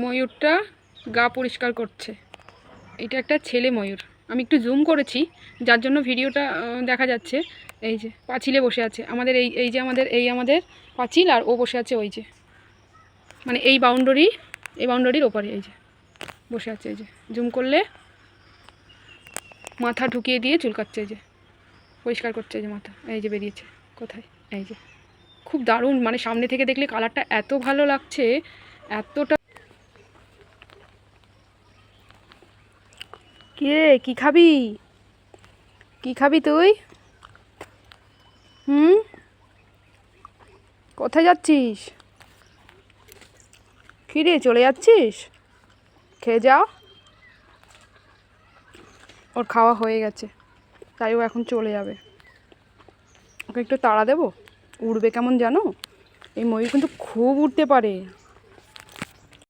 ময়ূরটা গা পরিষ্কার করছে। এটা একটা ছেলে ময়ূর। আমি একটু জুম করেছি যার জন্য ভিডিওটা দেখা যাচ্ছে। এই যে পাঁচিলে বসে আছে আমাদের, এই যে আমাদের পাঁচিল, আর ও বসে আছে ওই যে, মানে এই বাউন্ডারির ওপারে এই যে বসে আছে। এই যে জুম করলে মাথা ঢুকিয়ে দিয়ে চুলকাচ্ছে, এই যে পরিষ্কার করছে, এই যে মাথা এই যে বেরিয়েছে কোথায়, এই যে খুব দারুণ, মানে সামনে থেকে দেখলে কালারটা এত ভালো লাগছে, এতটা। কে কি খাবি, কি খাবি তুই? কোথায় যাচ্ছিস? কী রে, চলে যাচ্ছিস? খেয়ে যা। ওর খাওয়া হয়ে গেছে, তাই ও এখন চলে যাবে। ওকে একটু তাড়া দেবো, উড়বে কেমন জানো? এই ময়ূর কিন্তু খুব উড়তে পারে।